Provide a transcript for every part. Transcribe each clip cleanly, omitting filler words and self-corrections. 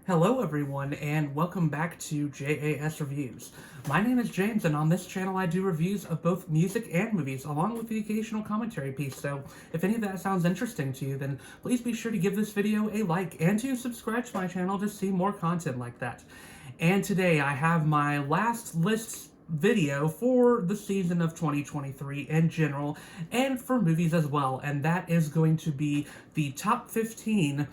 Hello everyone and welcome back to JAS Reviews. My name is James and on this channel I do reviews of both music and movies along with the occasional commentary piece, so if any of that sounds interesting to you then please be sure to give this video a like and to subscribe to my channel to see more content like that. And today I have my last list video for the season of 2023 in general and for movies as well, and that is going to be the top 15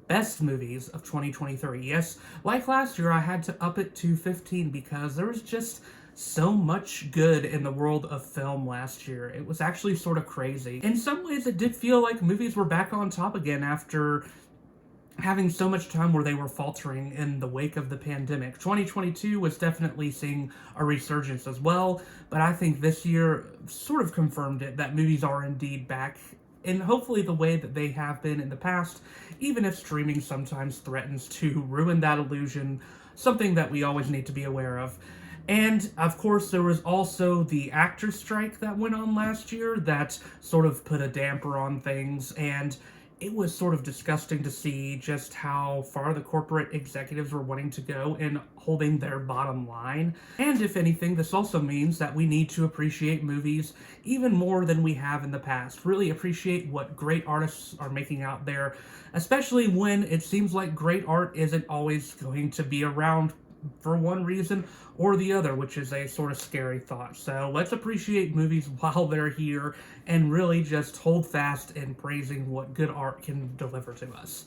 best movies of 2023. Yes, like last year, I had to up it to 15 because there was just so much good in the world of film last year. It was actually sort of crazy. In some ways, it did feel like movies were back on top again after having so much time where they were faltering in the wake of the pandemic. 2022 was definitely seeing a resurgence as well, but I think this year sort of confirmed it that movies are indeed back in hopefully the way that they have been in the past, even if streaming sometimes threatens to ruin that illusion, something that we always need to be aware of. And of course, there was also the actor strike that went on last year that sort of put a damper on things, and it was sort of disgusting to see just how far the corporate executives were wanting to go in holding their bottom line. And if anything, this also means that we need to appreciate movies even more than we have in the past. Really appreciate what great artists are making out there, especially when it seems like great art isn't always going to be around for one reason or the other, which is a sort of scary thought. So let's appreciate movies while they're here and really just hold fast in praising what good art can deliver to us.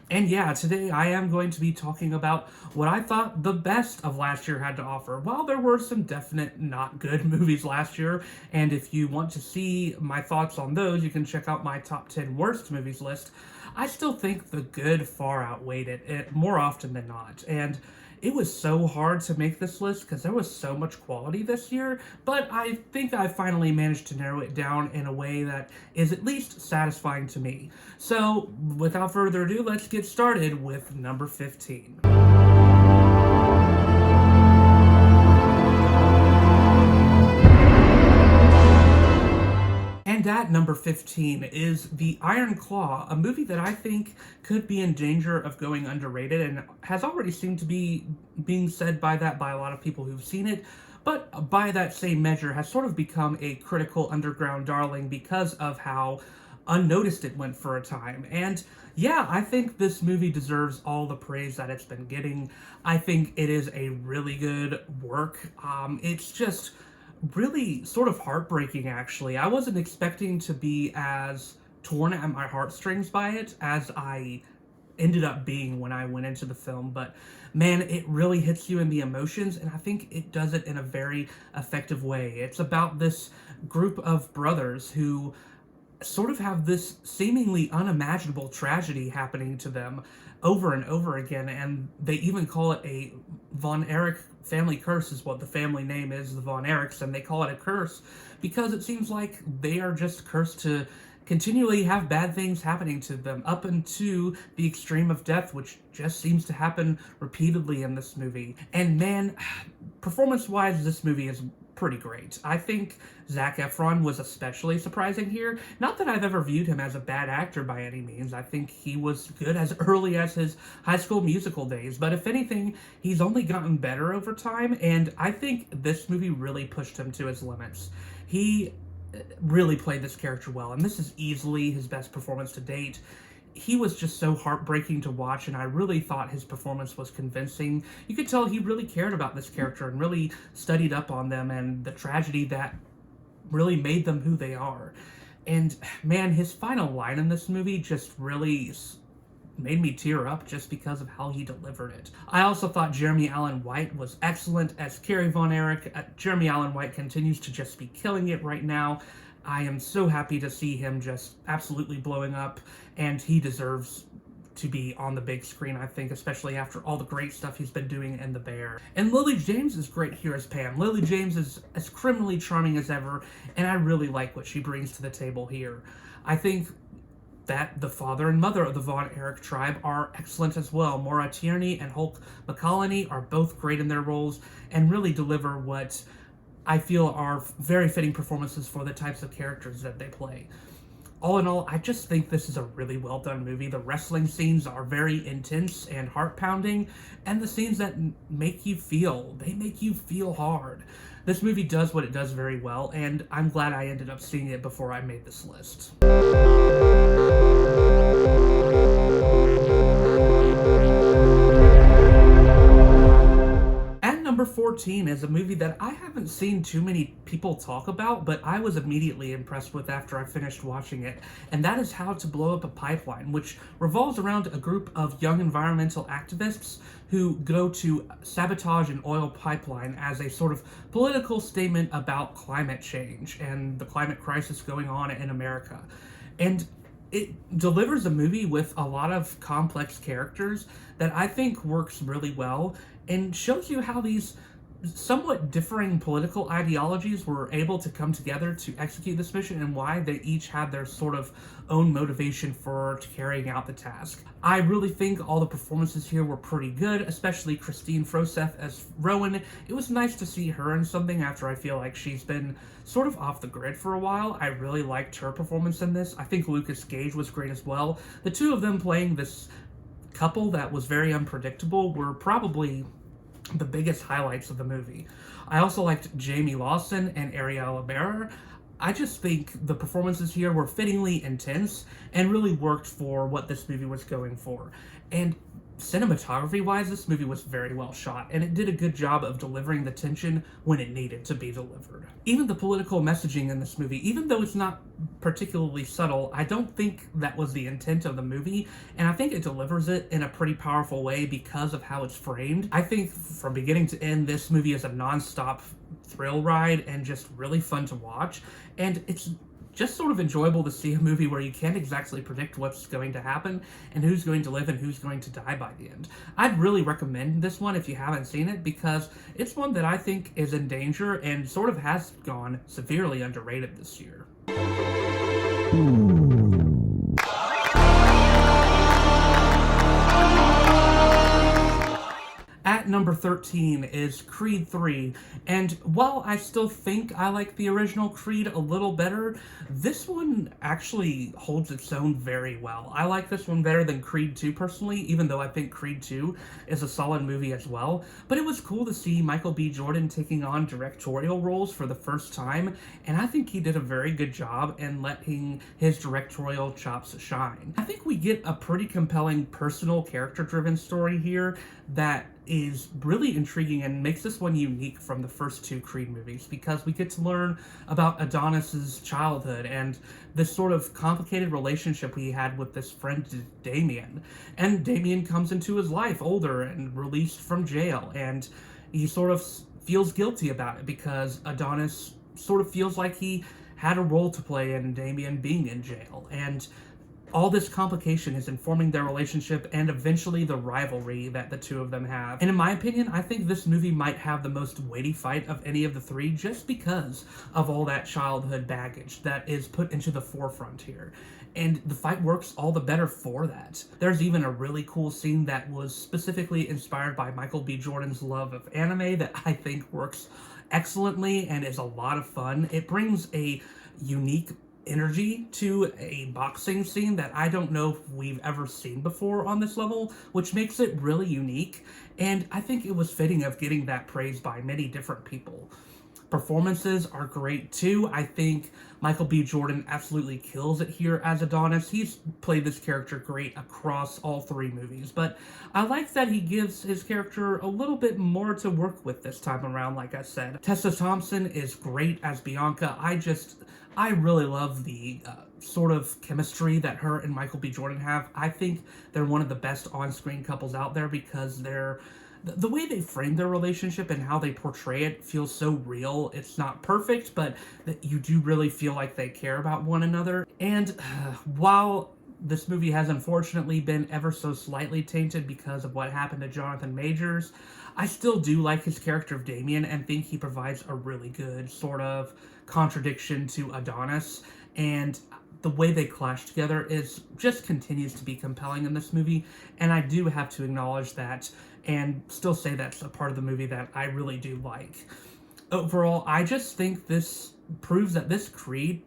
And yeah, today I am going to be talking about what I thought the best of last year had to offer. While there were some definite not good movies last year, and if you want to see my thoughts on those, you can check out my top 10 worst movies list, I still think the good far outweighed it more often than not. And it was so hard to make this list because there was so much quality this year, but I think I finally managed to narrow it down in a way that is at least satisfying to me. So, without further ado, let's get started with number 15. And at number 15 is The Iron Claw, a movie that I think could be in danger of going underrated and has already seemed to be being said by a lot of people who've seen it, but by that same measure has sort of become a critical underground darling because of how unnoticed it went for a time. And yeah, I think this movie deserves all the praise that it's been getting. I think it is a really good work. It's just really sort of heartbreaking, actually. I wasn't expecting to be as torn at my heartstrings by it as I ended up being when I went into the film, but man, it really hits you in the emotions, and I think it does it in a very effective way. It's about this group of brothers who sort of have this seemingly unimaginable tragedy happening to them over and over again, and they even call it a Von Erich family curse is what the family name is, the Von Erichs, and they call it a curse because it seems like they are just cursed to continually have bad things happening to them up into the extreme of death, which just seems to happen repeatedly in this movie. And man, performance-wise, this movie is pretty great. I think Zac Efron was especially surprising here. Not that I've ever viewed him as a bad actor by any means. I think he was good as early as his High School Musical days, but if anything, he's only gotten better over time, and I think this movie really pushed him to his limits. He really played this character well, and this is easily his best performance to date. He was just so heartbreaking to watch, and I really thought his performance was convincing. You could tell he really cared about this character and really studied up on them and the tragedy that really made them who they are. And man, his final line in this movie just really made me tear up just because of how he delivered it. I also thought Jeremy Allen White was excellent as Kerry Von Erich. Jeremy Allen White continues to just be killing it right now. I am so happy to see him just absolutely blowing up, and he deserves to be on the big screen, I think, especially after all the great stuff he's been doing in The Bear. And Lily James is great here as Pam. Lily James is as criminally charming as ever, and I really like what she brings to the table here. I think that the father and mother of the Von Erich tribe are excellent as well. Maura Tierney and Hulk McCallany are both great in their roles and really deliver what I feel are very fitting performances for the types of characters that they play. All in all, I just think this is a really well done movie. The wrestling scenes are very intense and heart pounding, and the scenes that make you feel, they make you feel hard. This movie does what it does very well, and I'm glad I ended up seeing it before I made this list. At number 14 is a movie that I haven't seen too many people talk about, but I was immediately impressed with after I finished watching it, and that is How to Blow Up a Pipeline, which revolves around a group of young environmental activists who go to sabotage an oil pipeline as a sort of political statement about climate change and the climate crisis going on in America. And it delivers a movie with a lot of complex characters that I think works really well and shows you how these somewhat differing political ideologies were able to come together to execute this mission and why they each had their sort of own motivation for carrying out the task. I really think all the performances here were pretty good, especially Christine Froseth as Rowan. It was nice to see her in something after I feel like she's been sort of off the grid for a while. I really liked her performance in this. I think Lucas Gage was great as well. The two of them playing this couple that was very unpredictable were probably the biggest highlights of the movie. I also liked Jamie Lawson and Ariella Bearer. I just think the performances here were fittingly intense and really worked for what this movie was going for. And cinematography-wise, this movie was very well shot, and it did a good job of delivering the tension when it needed to be delivered. Even the political messaging in this movie, even though it's not particularly subtle, I don't think that was the intent of the movie, and I think it delivers it in a pretty powerful way because of how it's framed. I think from beginning to end, this movie is a non-stop thrill ride and just really fun to watch, and it's just sort of enjoyable to see a movie where you can't exactly predict what's going to happen and who's going to live and who's going to die by the end. I'd really recommend this one if you haven't seen it because it's one that I think is in danger and sort of has gone severely underrated this year. At number 13 is Creed 3, and while I still think I like the original Creed a little better, this one actually holds its own very well. I like this one better than Creed 2 personally, even though I think Creed 2 is a solid movie as well, but it was cool to see Michael B. Jordan taking on directorial roles for the first time, and I think he did a very good job in letting his directorial chops shine. I think we get a pretty compelling personal character-driven story here that is really intriguing and makes this one unique from the first two Creed movies because we get to learn about Adonis's childhood and this sort of complicated relationship he had with this friend Damien. And Damien comes into his life older and released from jail, and he sort of feels guilty about it because Adonis sort of feels like he had a role to play in Damien being in jail. And all this complication is informing their relationship and eventually the rivalry that the two of them have. And in my opinion, I think this movie might have the most weighty fight of any of the three just because of all that childhood baggage that is put into the forefront here. And the fight works all the better for that. There's even a really cool scene that was specifically inspired by Michael B. Jordan's love of anime that I think works excellently and is a lot of fun. It brings a unique energy to a boxing scene that I don't know if we've ever seen before on this level, which makes it really unique, and I think it was fitting of getting that praise by many different people. Performances are great too. I think Michael B. Jordan absolutely kills it here as Adonis. He's played this character great across all three movies, but I like that he gives his character a little bit more to work with this time around, like I said. Tessa Thompson is great as Bianca. I really love the sort of chemistry that her and Michael B. Jordan have. I think they're one of the best on-screen couples out there because the way they frame their relationship and how they portray it feels so real. It's not perfect, but you do really feel like they care about one another. And while this movie has unfortunately been ever so slightly tainted because of what happened to Jonathan Majors, I still do like his character of Damien and think he provides a really good sort of contradiction to Adonis, and the way they clash together just continues to be compelling in this movie, and I do have to acknowledge that and still say that's a part of the movie that I really do like. Overall, I just think this proves that this Creed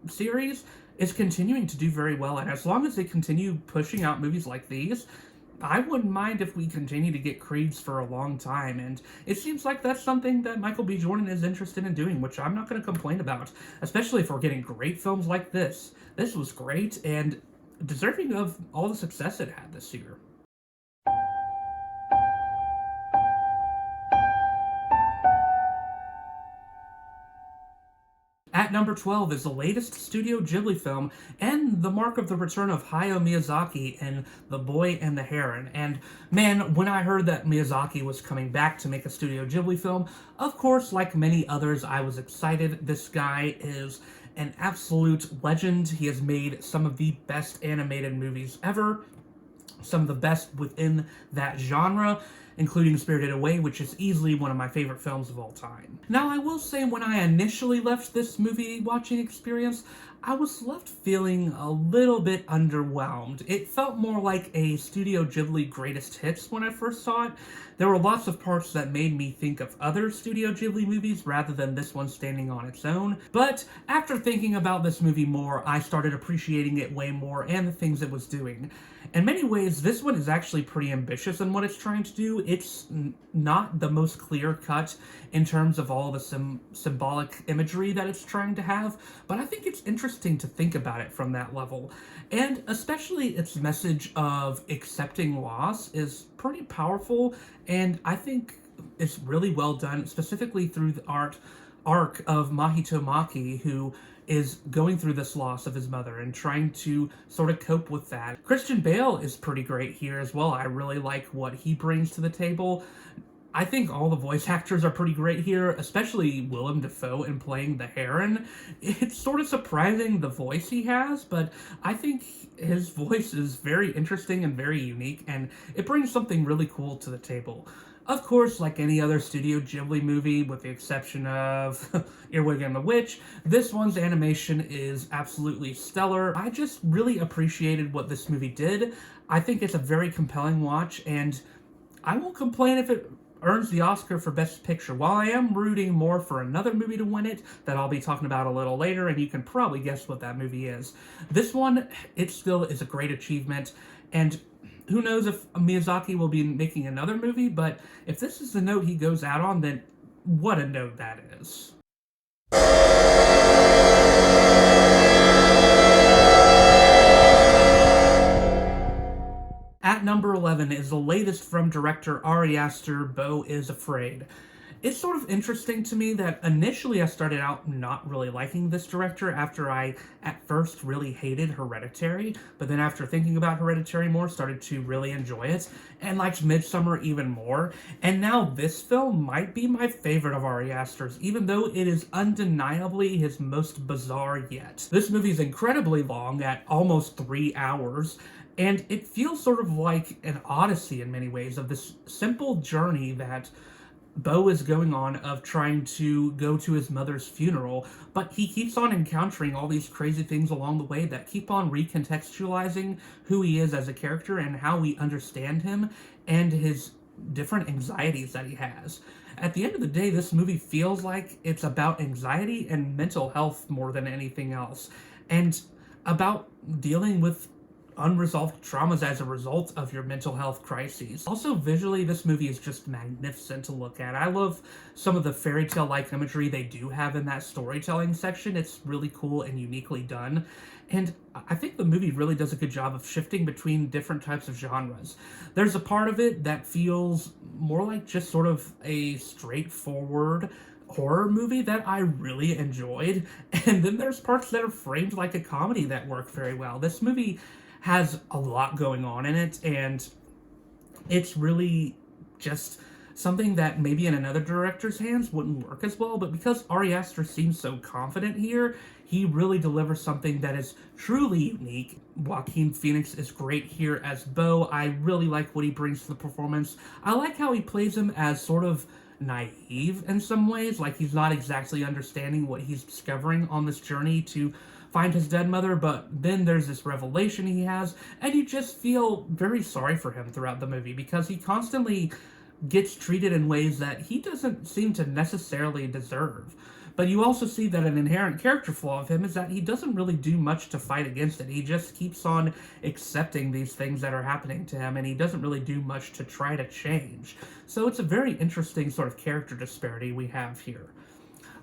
series is continuing to do very well. And as long as they continue pushing out movies like these, I wouldn't mind if we continue to get Creeds for a long time, and it seems like that's something that Michael B. Jordan is interested in doing, which I'm not going to complain about, especially if we're getting great films like this. This was great, and deserving of all the success it had this year. At number 12 is the latest Studio Ghibli film and the mark of the return of Hayao Miyazaki in The Boy and the Heron. And man, when I heard that Miyazaki was coming back to make a Studio Ghibli film, of course, like many others, I was excited. This guy is an absolute legend. He has made some of the best animated movies ever, some of the best within that genre, including Spirited Away, which is easily one of my favorite films of all time. Now, I will say when I initially left this movie watching experience, I was left feeling a little bit underwhelmed. It felt more like a Studio Ghibli greatest hits when I first saw it. There were lots of parts that made me think of other Studio Ghibli movies rather than this one standing on its own. But after thinking about this movie more, I started appreciating it way more and the things it was doing. In many ways, this one is actually pretty ambitious in what it's trying to do. It's not the most clear-cut in terms of all the symbolic imagery that it's trying to have, but I think it's interesting to think about it from that level. And especially its message of accepting loss is pretty powerful, and I think it's really well done, specifically through the arc of Mahito Maki, who is going through this loss of his mother and trying to sort of cope with that. Christian Bale is pretty great here as well. I really like what he brings to the table. I think all the voice actors are pretty great here, especially Willem Dafoe in playing the Heron. It's sort of surprising the voice he has, but I think his voice is very interesting and very unique, and it brings something really cool to the table. Of course, like any other Studio Ghibli movie, with the exception of Earwig and the Witch, this one's animation is absolutely stellar. I just really appreciated what this movie did. I think it's a very compelling watch, and I won't complain if it earns the Oscar for Best Picture. While I am rooting more for another movie to win it, that I'll be talking about a little later, and you can probably guess what that movie is. This one, it still is a great achievement, and who knows if Miyazaki will be making another movie, but if this is the note he goes out on, then what a note that is. At number 11 is the latest from director Ari Aster, Beau is Afraid. It's sort of interesting to me that initially I started out not really liking this director after I at first really hated Hereditary, but then after thinking about Hereditary more, started to really enjoy it, and liked Midsommar even more. And now this film might be my favorite of Ari Aster's, even though it is undeniably his most bizarre yet. This movie is incredibly long, at almost 3 hours, and it feels sort of like an odyssey in many ways of this simple journey that Beau is going on of trying to go to his mother's funeral, but he keeps on encountering all these crazy things along the way that keep on recontextualizing who he is as a character and how we understand him and his different anxieties that he has. At the end of the day, this movie feels like it's about anxiety and mental health more than anything else, and about dealing with unresolved traumas as a result of your mental health crises. Also, visually, this movie is just magnificent to look at. I love some of the fairy tale-like imagery they do have in that storytelling section. It's really cool and uniquely done. And I think the movie really does a good job of shifting between different types of genres. There's a part of it that feels more like just sort of a straightforward horror movie that I really enjoyed. And then there's parts that are framed like a comedy that work very well. This movie has a lot going on in it, and it's really just something that maybe in another director's hands wouldn't work as well, but because Ari Aster seems so confident here, he really delivers something that is truly unique. Joaquin Phoenix is great here as Beau. I really like what he brings to the performance. I like how he plays him as sort of naive in some ways, like he's not exactly understanding what he's discovering on this journey to find his dead mother, but then there's this revelation he has, and you just feel very sorry for him throughout the movie because he constantly gets treated in ways that he doesn't seem to necessarily deserve. But you also see that an inherent character flaw of him is that he doesn't really do much to fight against it. He just keeps on accepting these things that are happening to him, and he doesn't really do much to try to change. So it's a very interesting sort of character disparity we have here.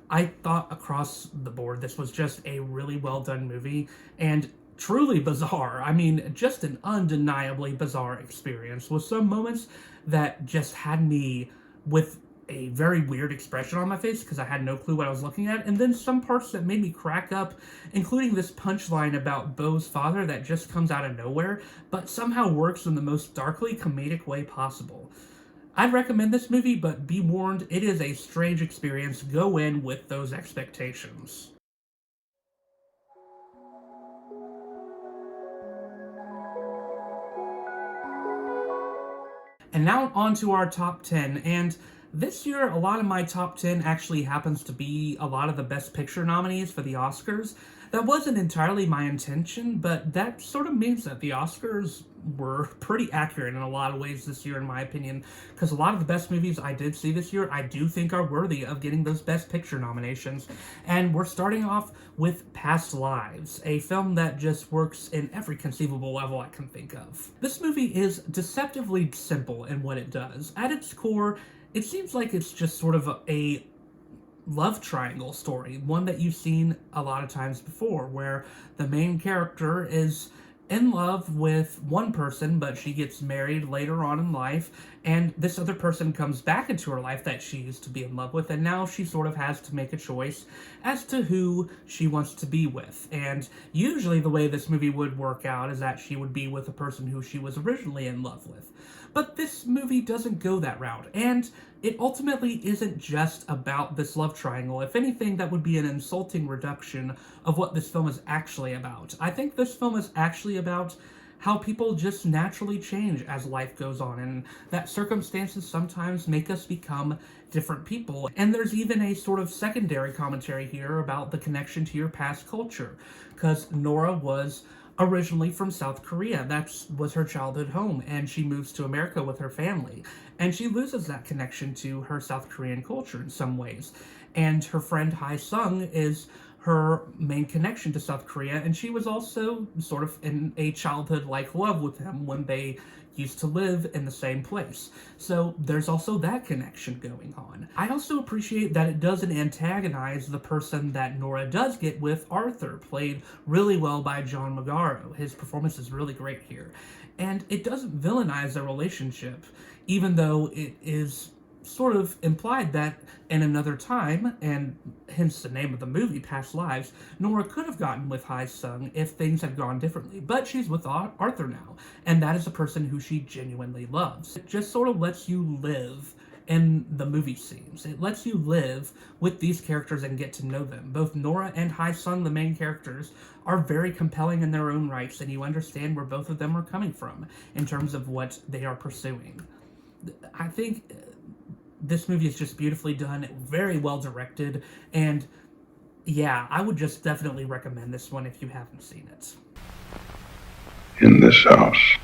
I thought across the board this was just a really well done movie and truly bizarre. I mean, just an undeniably bizarre experience with some moments that just had me with a very weird expression on my face because I had no clue what I was looking at, and then some parts that made me crack up, including this punchline about Beau's father that just comes out of nowhere, but somehow works in the most darkly comedic way possible. I'd recommend this movie, but be warned, it is a strange experience. Go in with those expectations. And now on to our top 10. And this year, a lot of my top 10 actually happens to be a lot of the Best Picture nominees for the Oscars. That wasn't entirely my intention, but that sort of means that the Oscars were pretty accurate in a lot of ways this year, in my opinion, because a lot of the best movies I did see this year, I do think are worthy of getting those Best Picture nominations. And we're starting off with Past Lives, a film that just works in every conceivable level I can think of. This movie is deceptively simple in what it does. At its core, it seems like it's just sort of a love triangle story, one that you've seen a lot of times before, where the main character is in love with one person, but she gets married later on in life, and this other person comes back into her life that she used to be in love with, and now she sort of has to make a choice as to who she wants to be with. And usually the way this movie would work out is that she would be with the person who she was originally in love with. But this movie doesn't go that route, and it ultimately isn't just about this love triangle. If anything, that would be an insulting reduction of what this film is actually about. I think this film is actually about how people just naturally change as life goes on, and that circumstances sometimes make us become different people. And there's even a sort of secondary commentary here about the connection to your past culture, because Nora was originally from South Korea. That was her childhood home, and she moves to America with her family. And she loses that connection to her South Korean culture in some ways. And her friend Hae Sung is her main connection to South Korea, and she was also sort of in a childhood-like love with him when they used to live in the same place. So there's also that connection going on. I also appreciate that it doesn't antagonize the person that Nora does get with, Arthur, played really well by John Magaro. His performance is really great here. And it doesn't villainize their relationship, even though it is sort of implied that in another time, and hence the name of the movie, Past Lives, Nora could have gotten with Hae Sung if things had gone differently. But she's with Arthur now, and that is a person who she genuinely loves. It just sort of lets you live in the movie scenes. It lets you live with these characters and get to know them. Both Nora and Hae Sung, the main characters, are very compelling in their own rights, and you understand where both of them are coming from in terms of what they are pursuing. I think this movie is just beautifully done, very well directed, and yeah, I would just definitely recommend this one if you haven't seen it. In this house.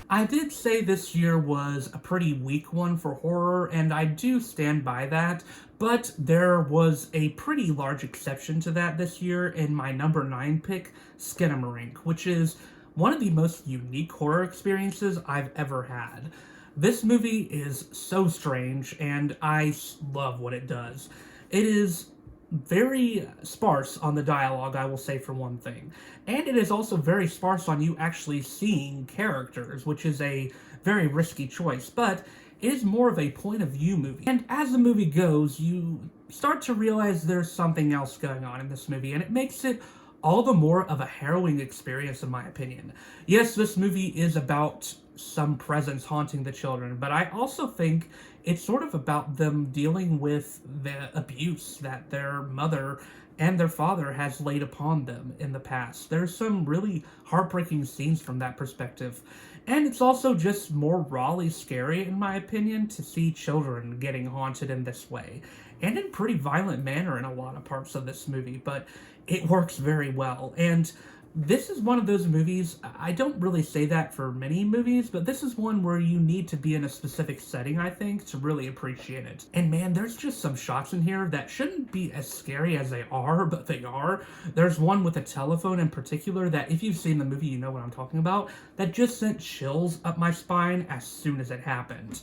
I did say this year was a pretty weak one for horror, and I do stand by that, but there was a pretty large exception to that this year in my number 9 pick, Skinamarink, which is one of the most unique horror experiences I've ever had. This movie is so strange, and I love what it does. It is very sparse on the dialogue, I will say, for one thing. And it is also very sparse on you actually seeing characters, which is a very risky choice, but it is more of a point of view movie. And as the movie goes, you start to realize there's something else going on in this movie, and it makes it all the more of a harrowing experience, in my opinion. Yes, this movie is about some presence haunting the children, but I also think it's sort of about them dealing with the abuse that their mother and their father has laid upon them in the past. There's some really heartbreaking scenes from that perspective. And it's also just more rawly scary, in my opinion, to see children getting haunted in this way. And in pretty violent manner in a lot of parts of this movie, but it works very well. And This is one of those movies, I don't really say that for many movies, but this is one where you need to be in a specific setting, I think, to really appreciate it. And man, there's just some shots in here that shouldn't be as scary as they are, but they are. There's one with a telephone in particular that, if you've seen the movie, you know what I'm talking about, that just sent chills up my spine as soon as it happened.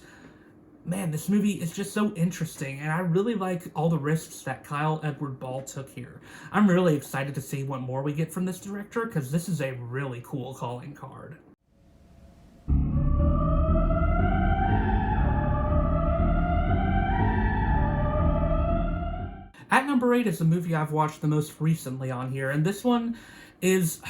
Man, this movie is just so interesting, and I really like all the risks that Kyle Edward Ball took here. I'm really excited to see what more we get from this director, because this is a really cool calling card. At number 8 is the movie I've watched the most recently on here, and this one is,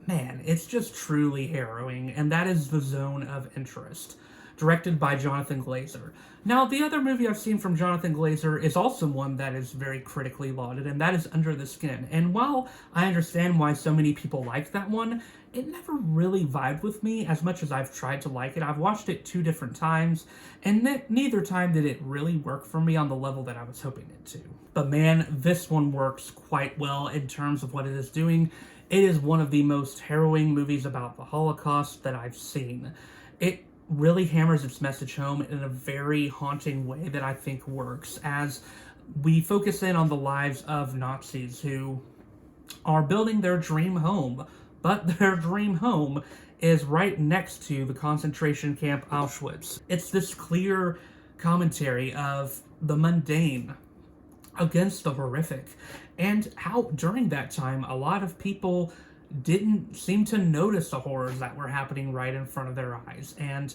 man, it's just truly harrowing, and that is The Zone of Interest, directed by Jonathan Glazer. Now, the other movie I've seen from Jonathan Glazer is also one that is very critically lauded, and that is Under the Skin. And while I understand why so many people like that one, it never really vibed with me as much as I've tried to like it. I've watched it 2 different times, and neither time did it really work for me on the level that I was hoping it to. But man, this one works quite well in terms of what it is doing. It is one of the most harrowing movies about the Holocaust that I've seen. It really hammers its message home in a very haunting way that I think works, as we focus in on the lives of Nazis who are building their dream home, but their dream home is right next to the concentration camp Auschwitz. It's this clear commentary of the mundane against the horrific, and how during that time a lot of people didn't seem to notice the horrors that were happening right in front of their eyes. And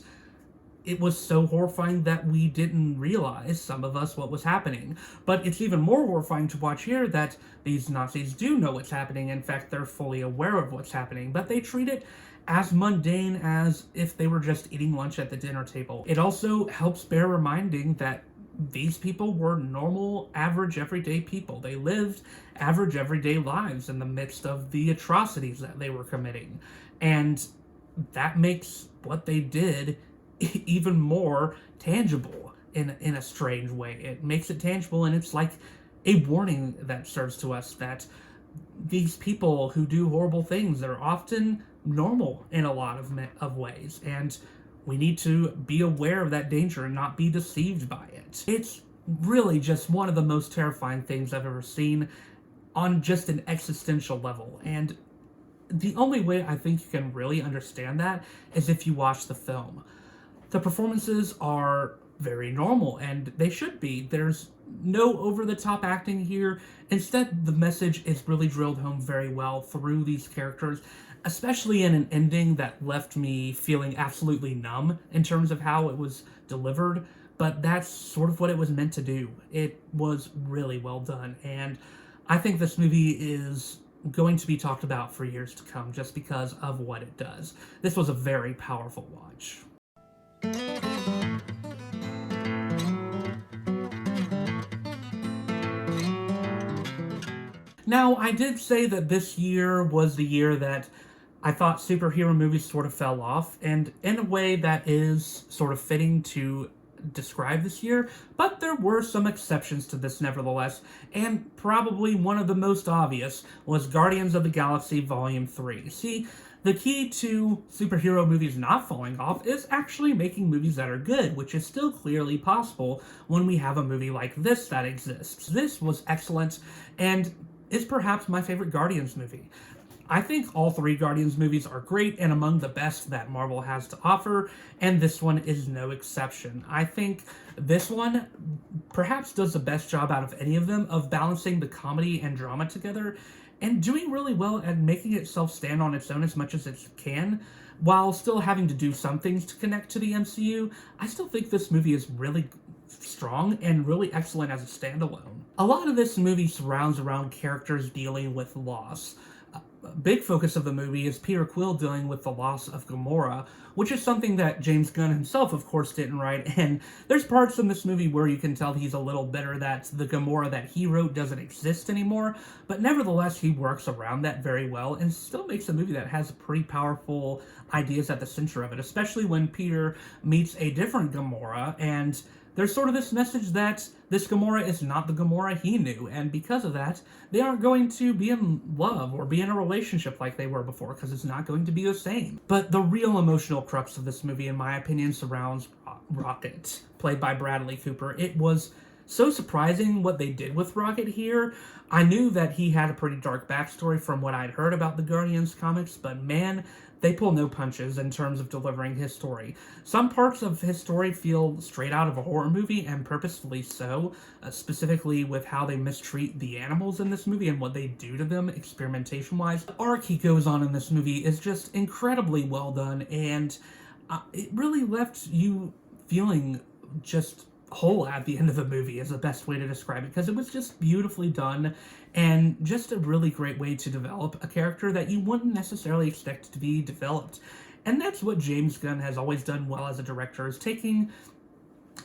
it was so horrifying that we didn't realize, some of us, what was happening. But it's even more horrifying to watch here that these Nazis do know what's happening. In fact, they're fully aware of what's happening, but they treat it as mundane as if they were just eating lunch at the dinner table. It also helps bear reminding that these people were normal, average, everyday people. They lived average, everyday lives in the midst of the atrocities that they were committing. And that makes what they did even more tangible in a strange way. It makes it tangible, and it's like a warning that serves to us that these people who do horrible things are often normal in a lot of ways, and we need to be aware of that danger and not be deceived by it. It's really just one of the most terrifying things I've ever seen on just an existential level, and the only way I think you can really understand that is if you watch the film. The performances are very normal, and they should be. There's no over-the-top acting here. Instead, the message is really drilled home very well through these characters, especially in an ending that left me feeling absolutely numb in terms of how it was delivered, but that's sort of what it was meant to do. It was really well done, and I think this movie is going to be talked about for years to come just because of what it does. This was a very powerful watch. Now, I did say that this year was the year that I thought superhero movies sort of fell off, and in a way that is sort of fitting to describe this year, but there were some exceptions to this nevertheless, and probably one of the most obvious was Guardians of the Galaxy Volume 3. See, the key to superhero movies not falling off is actually making movies that are good, which is still clearly possible when we have a movie like this that exists. This was excellent, and is perhaps my favorite Guardians movie. I think all 3 Guardians movies are great and among the best that Marvel has to offer, and this one is no exception. I think this one perhaps does the best job out of any of them of balancing the comedy and drama together, and doing really well at making itself stand on its own as much as it can, while still having to do some things to connect to the MCU. I still think this movie is really strong and really excellent as a standalone. A lot of this movie surrounds around characters dealing with loss. A big focus of the movie is Peter Quill dealing with the loss of Gamora, which is something that James Gunn himself, of course, didn't write, and there's parts in this movie where you can tell he's a little bitter that the Gamora that he wrote doesn't exist anymore, but nevertheless, he works around that very well and still makes a movie that has pretty powerful ideas at the center of it, especially when Peter meets a different Gamora, and there's sort of this message that this Gamora is not the Gamora he knew, and because of that, they aren't going to be in love or be in a relationship like they were before, because it's not going to be the same. But the real emotional crux of this movie, in my opinion, surrounds Rocket, played by Bradley Cooper. It was so surprising what they did with Rocket here. I knew that he had a pretty dark backstory from what I'd heard about the Guardians comics, but man, they pull no punches in terms of delivering his story. Some parts of his story feel straight out of a horror movie, and purposefully so, specifically with how they mistreat the animals in this movie and what they do to them experimentation-wise. The arc he goes on in this movie is just incredibly well done, and it really left you feeling just whole at the end of the movie is the best way to describe it, because it was just beautifully done and just a really great way to develop a character that you wouldn't necessarily expect to be developed. And that's what James Gunn has always done well as a director, is taking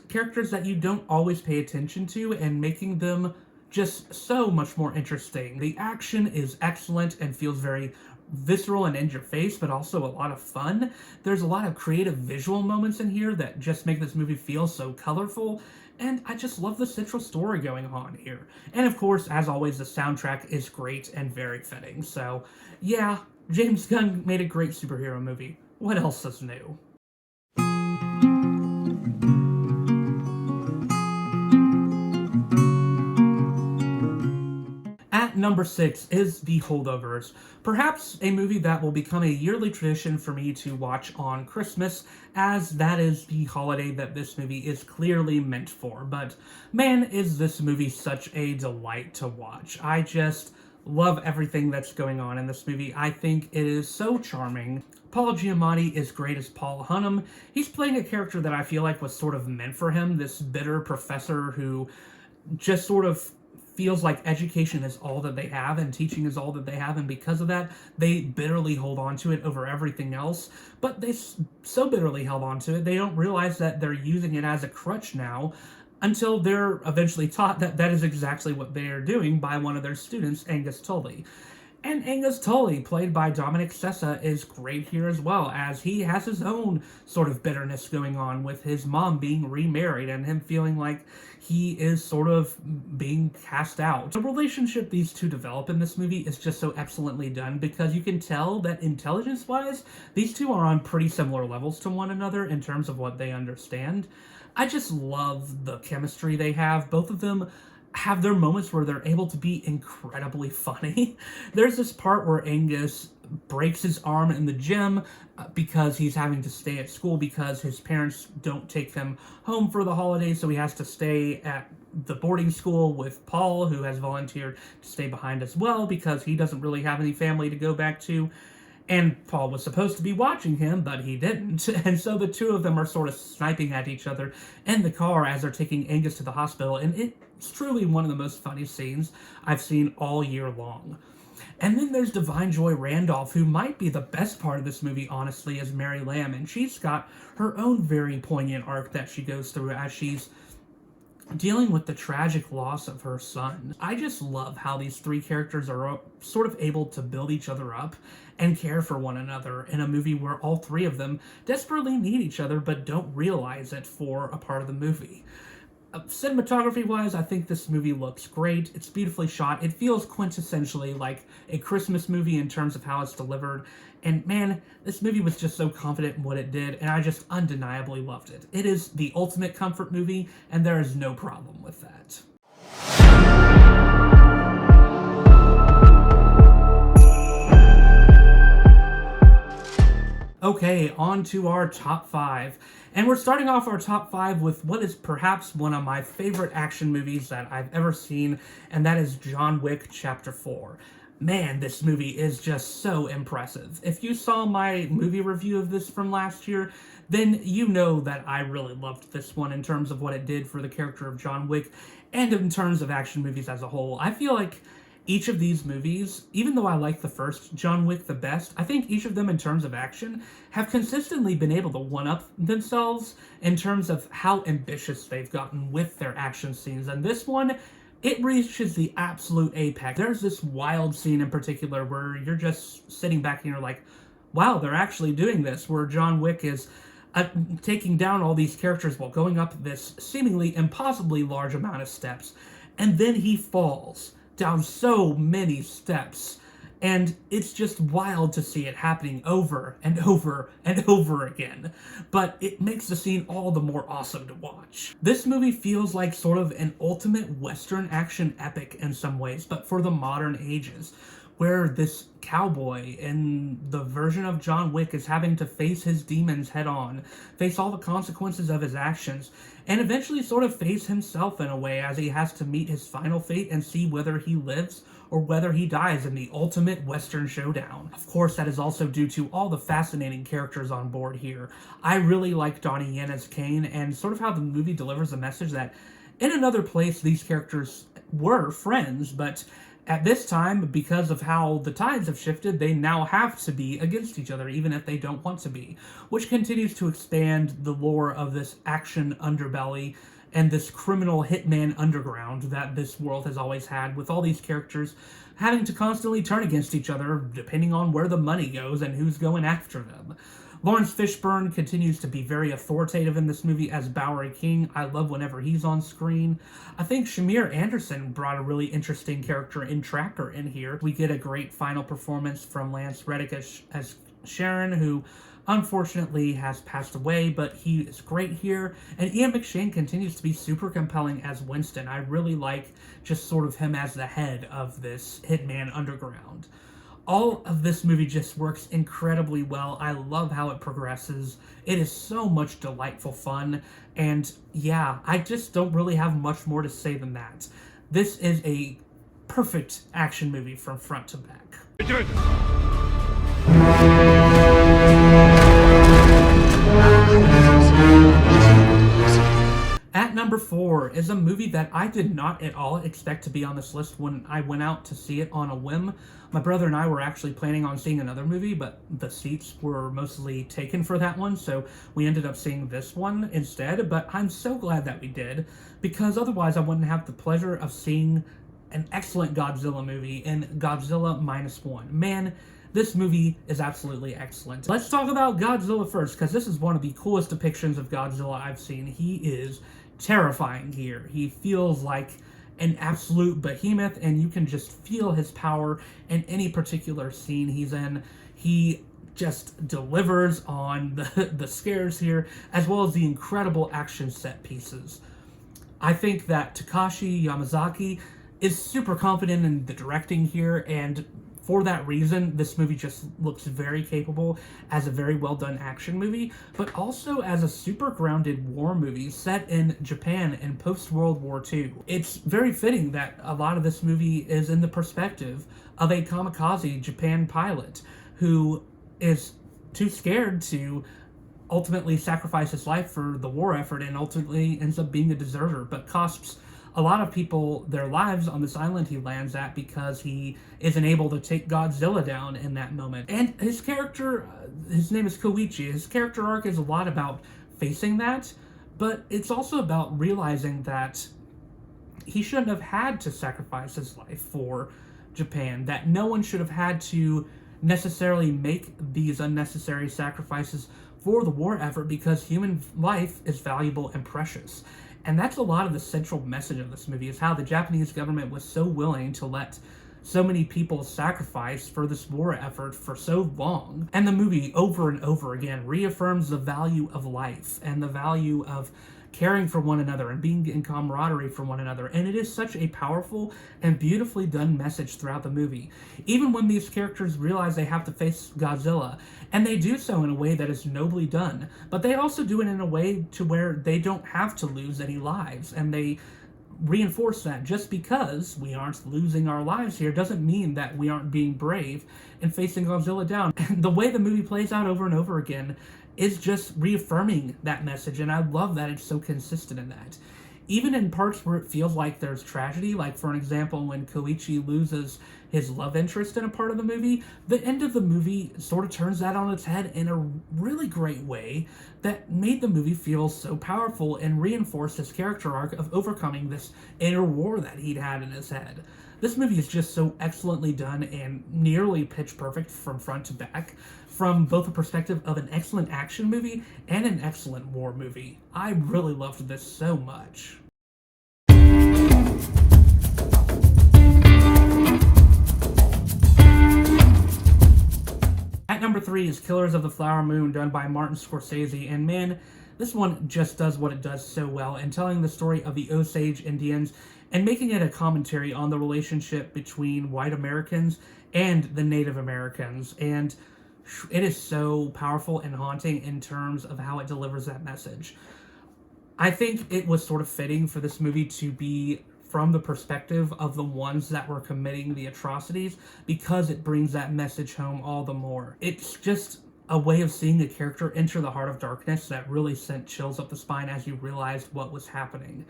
characters that you don't always pay attention to and making them just so much more interesting. The action is excellent and feels very visceral and in your face, but also a lot of fun. There's a lot of creative visual moments in here that just make this movie feel so colorful, and I just love the central story going on here. And of course, as always, the soundtrack is great and very fitting. So yeah, James Gunn made a great superhero movie. What else is new? At number 6 is The Holdovers, perhaps a movie that will become a yearly tradition for me to watch on Christmas, as that is the holiday that this movie is clearly meant for. But man, is this movie such a delight to watch. I just love everything that's going on in this movie. I think it is so charming. Paul Giamatti is great as Paul Hunnam. He's playing a character that I feel like was sort of meant for him, this bitter professor who just sort of feels like education is all that they have and teaching is all that they have, and because of that, they bitterly hold on to it over everything else. But they so bitterly held on to it, they don't realize that they're using it as a crutch now, until they're eventually taught that that is exactly what they are doing by one of their students, Angus Tully. And Angus Tully, played by Dominic Sessa, is great here as well, as he has his own sort of bitterness going on with his mom being remarried and him feeling like he is sort of being cast out. The relationship these two develop in this movie is just so excellently done, because you can tell that intelligence-wise, these two are on pretty similar levels to one another in terms of what they understand. I just love the chemistry they have. Both of them have their moments where they're able to be incredibly funny. There's this part where Angus breaks his arm in the gym because he's having to stay at school because his parents don't take them home for the holidays, so he has to stay at the boarding school with Paul, who has volunteered to stay behind as well because he doesn't really have any family to go back to. And Paul was supposed to be watching him, but he didn't. And so the two of them are sort of sniping at each other in the car as they're taking Angus to the hospital. And it's truly one of the most funny scenes I've seen all year long. And then there's Divine Joy Randolph, who might be the best part of this movie, honestly, as Mary Lamb. And she's got her own very poignant arc that she goes through as she's dealing with the tragic loss of her son. I just love how these three characters are sort of able to build each other up and care for one another in a movie where all three of them desperately need each other but don't realize it for a part of the movie. Cinematography-wise, I think this movie looks great. It's beautifully shot. It feels quintessentially like a Christmas movie in terms of how it's delivered. And man, this movie was just so confident in what it did, and I just undeniably loved it. It is the ultimate comfort movie, and there is no problem with that. Okay, on to our top 5. And we're starting off our top 5 with what is perhaps one of my favorite action movies that I've ever seen, and that is John Wick Chapter 4. Man, this movie is just so impressive. If you saw my movie review of this from last year, then you know that I really loved this one in terms of what it did for the character of John Wick, and in terms of action movies as a whole. I feel like each of these movies, even though I like the first John Wick the best, I think each of them in terms of action have consistently been able to one-up themselves in terms of how ambitious they've gotten with their action scenes. And this one, it reaches the absolute apex. There's this wild scene in particular where you're just sitting back and you're like, wow, they're actually doing this, where John Wick is taking down all these characters while going up this seemingly impossibly large amount of steps. And then he falls down so many steps. And it's just wild to see it happening over and over and over again. But it makes the scene all the more awesome to watch. This movie feels like sort of an ultimate Western action epic in some ways, but for the modern ages, where this cowboy in the version of John Wick is having to face his demons head on, face all the consequences of his actions, and eventually sort of face himself in a way as he has to meet his final fate and see whether he lives or whether he dies in the ultimate Western showdown. Of course, that is also due to all the fascinating characters on board here. I really like Donnie Yen as Kane, and sort of how the movie delivers a message that in another place these characters were friends, but at this time, because of how the tides have shifted, they now have to be against each other, even if they don't want to be, which continues to expand the lore of this action underbelly and this criminal hitman underground that this world has always had, with all these characters having to constantly turn against each other depending on where the money goes and who's going after them. Lawrence Fishburne continues to be very authoritative in this movie as Bowery King. I love whenever he's on screen. I think Shamir Anderson brought a really interesting character in Tracker in here. We get a great final performance from Lance Reddick as Sharon, who unfortunately has passed away, but he is great here. And Ian McShane continues to be super compelling as Winston. I really like just sort of him as the head of this Hitman Underground. All of this movie just works incredibly well. I love how it progresses. It is so much delightful fun. And yeah, I just don't really have much more to say than that. This is a perfect action movie from front to back. At number 4 is a movie that I did not at all expect to be on this list when I went out to see it on a whim. My brother and I were actually planning on seeing another movie, but the seats were mostly taken for that one, so we ended up seeing this one instead. But I'm so glad that we did, because otherwise I wouldn't have the pleasure of seeing an excellent Godzilla movie in Godzilla Minus One. Man, this movie is absolutely excellent. Let's talk about Godzilla first, because this is one of the coolest depictions of Godzilla I've seen. He is terrifying here. He feels like an absolute behemoth, and you can just feel his power in any particular scene he's in. He just delivers on the scares here, as well as the incredible action set pieces. I think that Takashi Yamazaki is super confident in the directing here, and for that reason, this movie just looks very capable as a very well done action movie, but also as a super grounded war movie set in Japan in post-World War II. It's very fitting that a lot of this movie is in the perspective of a kamikaze Japan pilot who is too scared to ultimately sacrifice his life for the war effort and ultimately ends up being a deserter, but costs a lot of people their lives on this island he lands at because he isn't able to take Godzilla down in that moment. And his character, his name is Koichi, his character arc is a lot about facing that, but it's also about realizing that he shouldn't have had to sacrifice his life for Japan, that no one should have had to necessarily make these unnecessary sacrifices for the war effort because human life is valuable and precious. And that's a lot of the central message of this movie, is how the Japanese government was so willing to let so many people sacrifice for this war effort for so long. And the movie over and over again reaffirms the value of life and the value of caring for one another and being in camaraderie for one another. And it is such a powerful and beautifully done message throughout the movie. Even when these characters realize they have to face Godzilla, and they do so in a way that is nobly done, but they also do it in a way to where they don't have to lose any lives, and they reinforce that just because we aren't losing our lives here doesn't mean that we aren't being brave and facing Godzilla down. And the way the movie plays out over and over again is just reaffirming that message, and I love that it's so consistent in that. Even in parts where it feels like there's tragedy, like for an example when Koichi loses his love interest in a part of the movie, the end of the movie sort of turns that on its head in a really great way that made the movie feel so powerful and reinforced his character arc of overcoming this inner war that he'd had in his head. This movie is just so excellently done and nearly pitch perfect from front to back, from both the perspective of an excellent action movie and an excellent war movie. I really loved this so much. At number 3 is Killers of the Flower Moon, done by Martin Scorsese, and man, this one just does what it does so well in telling the story of the Osage Indians and making it a commentary on the relationship between white Americans and the Native Americans. And it is so powerful and haunting in terms of how it delivers that message. I think it was sort of fitting for this movie to be from the perspective of the ones that were committing the atrocities, because it brings that message home all the more. It's just a way of seeing a character enter the heart of darkness that really sent chills up the spine as you realized what was happening.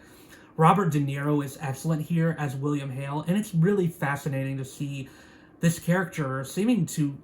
Robert De Niro is excellent here as William Hale, and it's really fascinating to see this character seeming to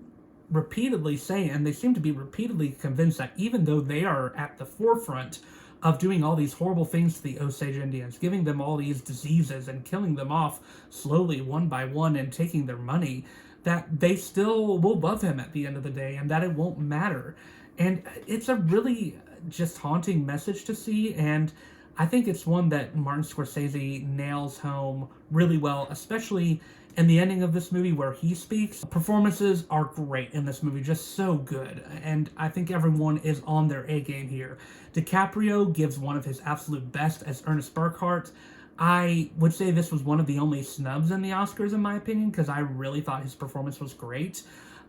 repeatedly say, and they seem to be repeatedly convinced, that even though they are at the forefront of doing all these horrible things to the Osage Indians, giving them all these diseases and killing them off slowly one by one and taking their money, that they still will love him at the end of the day and that it won't matter. And it's a really just haunting message to see, and I think it's one that Martin Scorsese nails home really well, especially in the ending of this movie where he speaks. Performances are great in this movie, just so good, and I think everyone is on their A game here. DiCaprio gives one of his absolute best as Ernest Burkhart. I would say this was one of the only snubs in the Oscars, in my opinion, because I really thought his performance was great.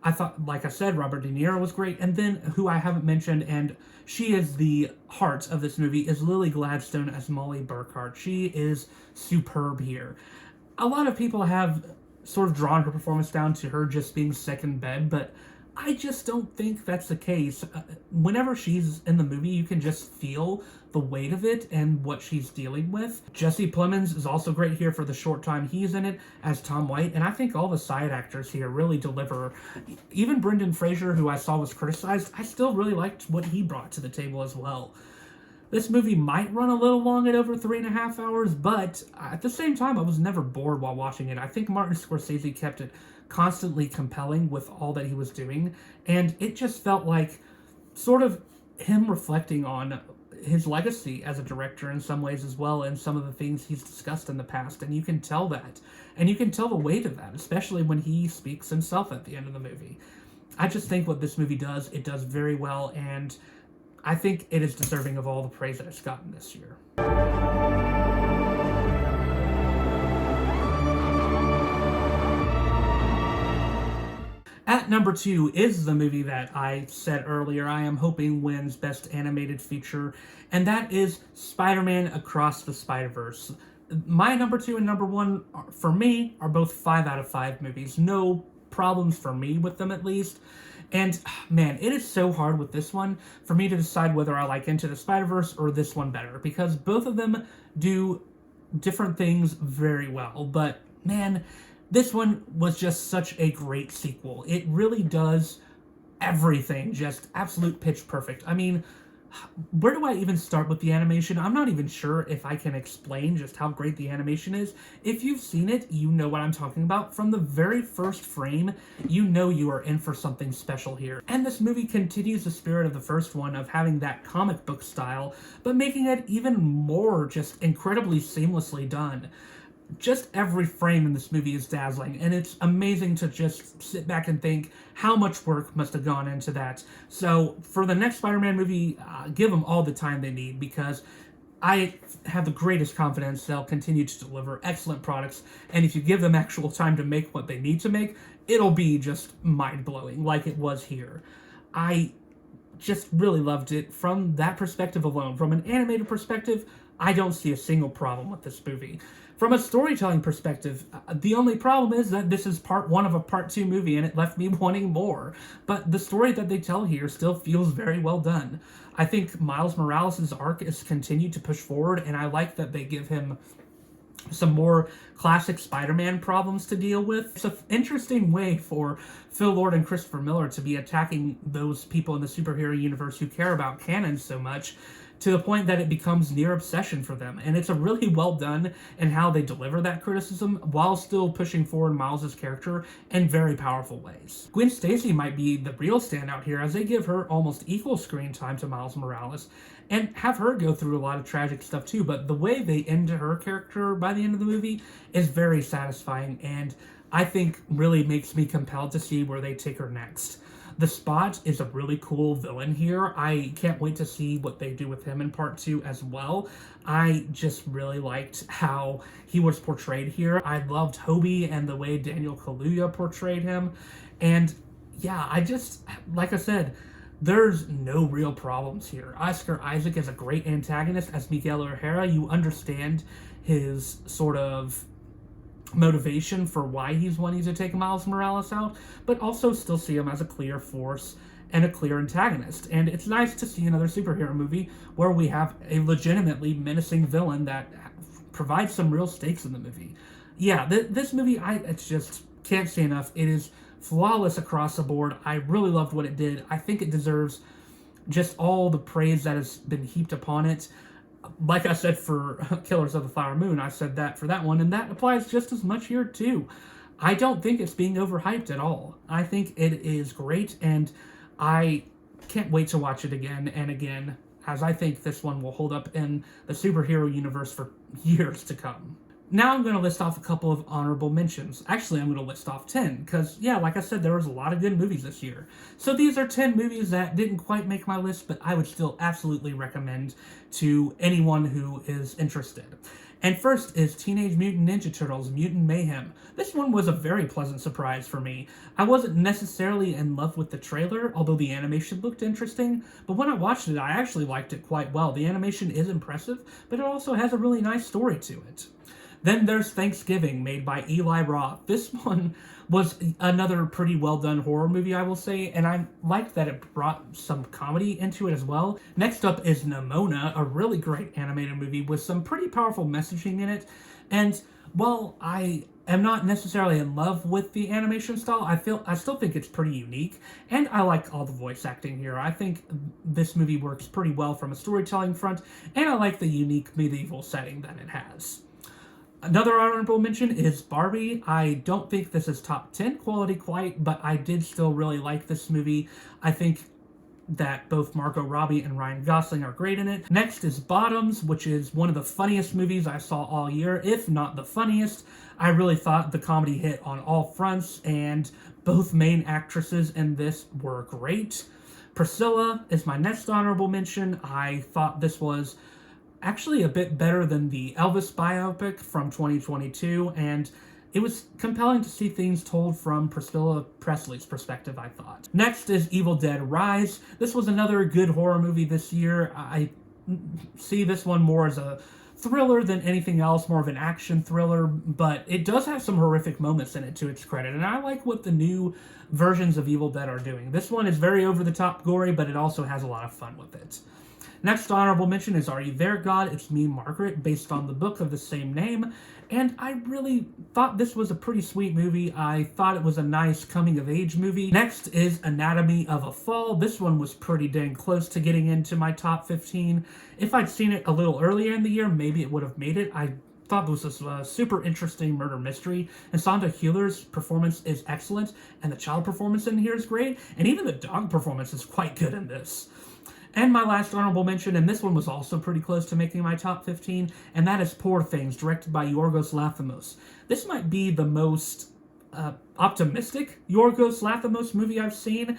I thought, like I said, Robert De Niro was great, and then who I haven't mentioned, and she is the heart of this movie, is Lily Gladstone as Molly Burkhart. She is superb here. A lot of people have sort of drawn her performance down to her just being sick in bed, but I just don't think that's the case. Whenever she's in the movie, you can just feel the weight of it and what she's dealing with. Jesse Plemons is also great here for the short time he's in it as Tom White, and I think all the side actors here really deliver. Even Brendan Fraser, who I saw was criticized, I still really liked what he brought to the table as well. This movie might run a little long at over 3.5 hours, but at the same time, I was never bored while watching it. I think Martin Scorsese kept it constantly compelling with all that he was doing, and it just felt like sort of him reflecting on his legacy as a director in some ways as well, and some of the things he's discussed in the past, and you can tell that, and you can tell the weight of that, especially when he speaks himself at the end of the movie. I just think what this movie does, it does very well, and I think it is deserving of all the praise that it's gotten this year. At number 2 is the movie that I said earlier I am hoping wins Best Animated Feature, and that is Spider-Man Across the Spider-Verse. My number 2 and number 1, for me, are both 5 out of 5 movies. No problems for me with them, at least. And man, it is so hard with this one for me to decide whether I like Into the Spider-Verse or this one better, because both of them do different things very well. But man, this one was just such a great sequel. It really does everything just absolute pitch perfect. I mean, where do I even start with the animation? I'm not even sure if I can explain just how great the animation is. If you've seen it, you know what I'm talking about. From the very first frame, you know you are in for something special here. And this movie continues the spirit of the first one of having that comic book style, but making it even more just incredibly seamlessly done. Just every frame in this movie is dazzling, and it's amazing to just sit back and think how much work must have gone into that. So for the next Spider-Man movie, give them all the time they need, because I have the greatest confidence they'll continue to deliver excellent products, and if you give them actual time to make what they need to make, it'll be just mind-blowing like it was here. I just really loved it from that perspective alone. From an animated perspective, I don't see a single problem with this movie. From a storytelling perspective, the only problem is that this is part 1 of a part 2 movie, and it left me wanting more. But the story that they tell here still feels very well done. I think Miles Morales' arc is continued to push forward, and I like that they give him some more classic Spider-Man problems to deal with. It's an interesting way for Phil Lord and Christopher Miller to be attacking those people in the superhero universe who care about canon so much, to the point that it becomes near obsession for them. And it's a really well done in how they deliver that criticism while still pushing forward Miles' character in very powerful ways. Gwen Stacy might be the real standout here, as they give her almost equal screen time to Miles Morales and have her go through a lot of tragic stuff too. But the way they end her character by the end of the movie is very satisfying, and I think really makes me compelled to see where they take her next. The Spot is a really cool villain here. I can't wait to see what they do with him in part 2 as well. I just really liked how he was portrayed here. I loved Hobie and the way Daniel Kaluuya portrayed him. And yeah, like I said, there's no real problems here. Oscar Isaac is a great antagonist as Miguel O'Hara. You understand his sort of motivation for why he's wanting to take Miles Morales out, but also still see him as a clear force and a clear antagonist. And it's nice to see another superhero movie where we have a legitimately menacing villain that provides some real stakes in the movie. Yeah, this movie, it's just can't say enough. It is flawless across the board. I really loved what it did. I think it deserves just all the praise that has been heaped upon it. Like I said for Killers of the Flower Moon, I said that for that one, and that applies just as much here too. I don't think it's being overhyped at all. I think it is great, and I can't wait to watch it again and again, as I think this one will hold up in the superhero universe for years to come. Now I'm going to list off a couple of honorable mentions. Actually, I'm going to list off 10, because, yeah, like I said, there was a lot of good movies this year. So these are 10 movies that didn't quite make my list, but I would still absolutely recommend to anyone who is interested. And first is Teenage Mutant Ninja Turtles: Mutant Mayhem. This one was a very pleasant surprise for me. I wasn't necessarily in love with the trailer, although the animation looked interesting, but when I watched it, I actually liked it quite well. The animation is impressive, but it also has a really nice story to it. Then there's Thanksgiving, made by Eli Roth. This one was another pretty well done horror movie, I will say, and I liked that it brought some comedy into it as well. Next up is Nimona, a really great animated movie with some pretty powerful messaging in it. And while I am not necessarily in love with the animation style, I still think it's pretty unique, and I like all the voice acting here. I think this movie works pretty well from a storytelling front, and I like the unique medieval setting that it has. Another honorable mention is Barbie. I don't think this is top 10 quality quite, but I did still really like this movie. I think that both Margot Robbie and Ryan Gosling are great in it. Next is Bottoms, which is one of the funniest movies I saw all year, if not the funniest. I really thought the comedy hit on all fronts, and both main actresses in this were great. Priscilla is my next honorable mention. I thought this was actually a bit better than the Elvis biopic from 2022, and it was compelling to see things told from Priscilla Presley's perspective, I thought. Next is Evil Dead Rise. This was another good horror movie this year. I see this one more as a thriller than anything else, more of an action thriller, but it does have some horrific moments in it to its credit, and I like what the new versions of Evil Dead are doing. This one is very over-the-top gory, but it also has a lot of fun with it. Next honorable mention is Are You There, God? It's Me, Margaret, based on the book of the same name. And I really thought this was a pretty sweet movie. I thought it was a nice coming-of-age movie. Next is Anatomy of a Fall. This one was pretty dang close to getting into my top 15. If I'd seen it a little earlier in the year, maybe it would have made it. I thought this was a super interesting murder mystery, and Sandra Hüller's performance is excellent, and the child performance in here is great, and even the dog performance is quite good in this. And my last honorable mention, and this one was also pretty close to making my top 15, and that is Poor Things, directed by Yorgos Lanthimos. This might be the most optimistic Yorgos Lanthimos movie I've seen,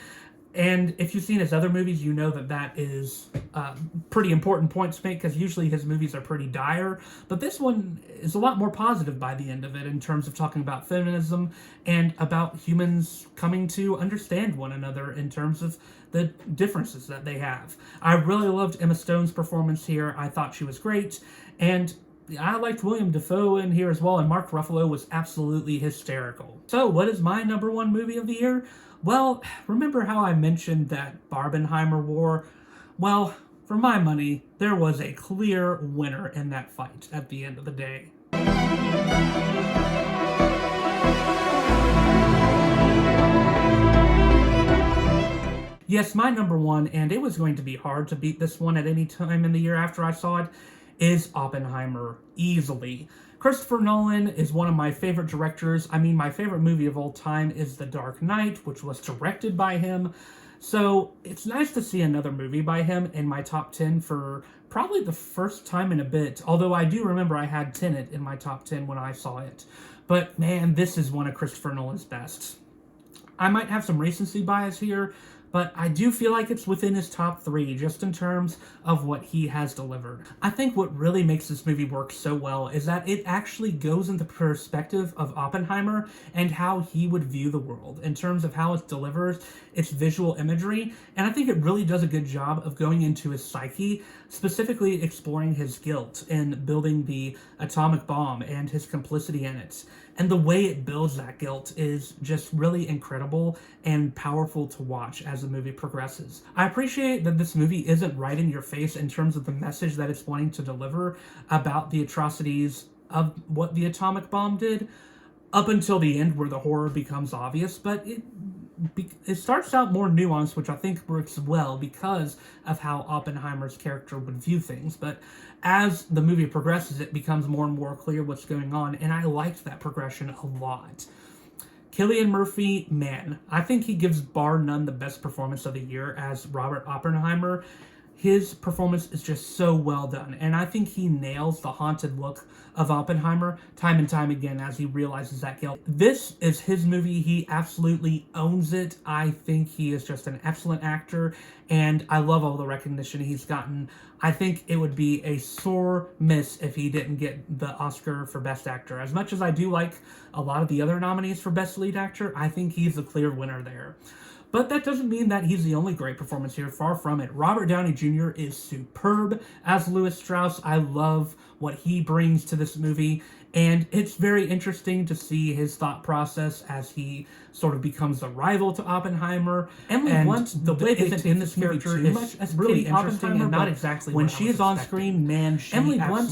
and if you've seen his other movies, you know that that is a pretty important point to make, because usually his movies are pretty dire, but this one is a lot more positive by the end of it in terms of talking about feminism and about humans coming to understand one another in terms of the differences that they have. I really loved Emma Stone's performance here. I thought she was great, and I liked William Dafoe in here as well, and Mark Ruffalo was absolutely hysterical. So, what is my number one movie of the year? Well, remember how I mentioned that Barbenheimer War? Well, for my money, there was a clear winner in that fight at the end of the day. Yes, my number one, and it was going to be hard to beat this one at any time in the year after I saw it, is Oppenheimer, easily. Christopher Nolan is one of my favorite directors. I mean, my favorite movie of all time is The Dark Knight, which was directed by him. So it's nice to see another movie by him in my top 10 for probably the first time in a bit. Although I do remember I had Tenet in my top 10 when I saw it. But man, this is one of Christopher Nolan's best. I might have some recency bias here, but I do feel like it's within his top three, just in terms of what he has delivered. I think what really makes this movie work so well is that it actually goes into perspective of Oppenheimer and how he would view the world in terms of how it delivers its visual imagery. And I think it really does a good job of going into his psyche, specifically exploring his guilt in building the atomic bomb and his complicity in it. And the way it builds that guilt is just really incredible and powerful to watch as the movie progresses. I appreciate that this movie isn't right in your face in terms of the message that it's wanting to deliver about the atrocities of what the atomic bomb did, up until the end where the horror becomes obvious, but it starts out more nuanced, which I think works well because of how Oppenheimer's character would view things. But as the movie progresses, it becomes more and more clear what's going on, and I liked that progression a lot. Cillian Murphy, man, I think he gives bar none the best performance of the year as Robert Oppenheimer. His performance is just so well done, and I think he nails the haunted look of Oppenheimer time and time again as he realizes that guilt. This is his movie. He absolutely owns it. I think he is just an excellent actor, and I love all the recognition he's gotten. I think it would be a sore miss if he didn't get the Oscar for Best Actor. As much as I do like a lot of the other nominees for Best Lead Actor, I think he's the clear winner there. But that doesn't mean that he's the only great performance here. Far from it. Robert Downey Jr. is superb as Lewis Strauss. I love what he brings to this movie, and it's very interesting to see his thought process as he sort of becomes the rival to Oppenheimer. Emily Blunt, the way they in this character is really interesting and not exactly when she is on screen. Man, she Emily Blunt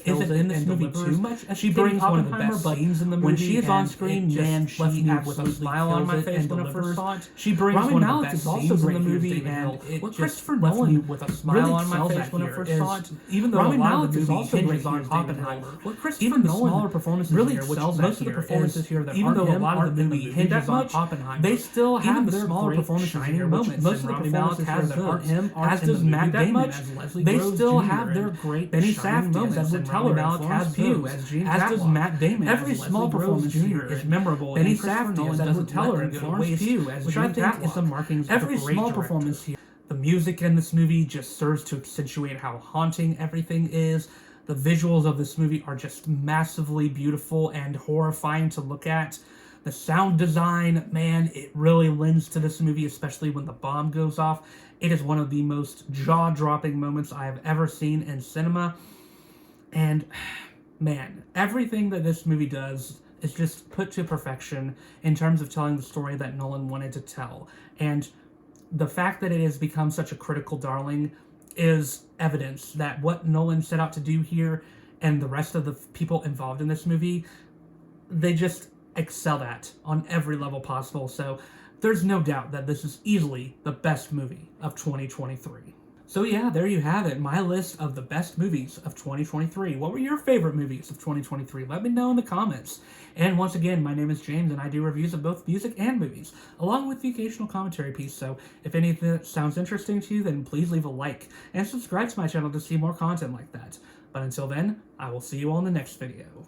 isn't in this movie too much. She brings one of the best scenes in the movie. When she is on screen, man, she left with a smile on my face when I first saw it. She brings one of the best scenes in the movie, and it just left me with a smile on my face when I first saw it. Even though Rami Malek is also hinges on Oppenheimer, what Christopher Nolan smaller performances really here, which most of the performances here that even though a lot of the movie hinges on Oppenheimer, they still have their smaller performances here. Moments. Most of the performances has that aren't him, as does Matt Damon. They still have their great Benny Safdie as Edward Teller, as Pugh, as does Matt Damon. Every small performance here is memorable. Benny Safdie as Edward Teller and Florence Pugh, which I think is the markings of a great small performance here. The music in this movie just serves to accentuate how haunting everything is. The visuals of this movie are just massively beautiful and horrifying to look at. The sound design, man, it really lends to this movie, especially when the bomb goes off. It is one of the most jaw-dropping moments I have ever seen in cinema. And, man, everything that this movie does is just put to perfection in terms of telling the story that Nolan wanted to tell. And the fact that it has become such a critical darling is evidence that what Nolan set out to do here and the rest of the people involved in this movie, they just excel at on every level possible. So there's no doubt that this is easily the best movie of 2023. So yeah, there you have it, my list of the best movies of 2023. What were your favorite movies of 2023? Let me know in the comments. And once again, my name is James, and I do reviews of both music and movies, along with the occasional commentary piece. So if any of that sounds interesting to you, then please leave a like and subscribe to my channel to see more content like that. But until then, I will see you all in the next video.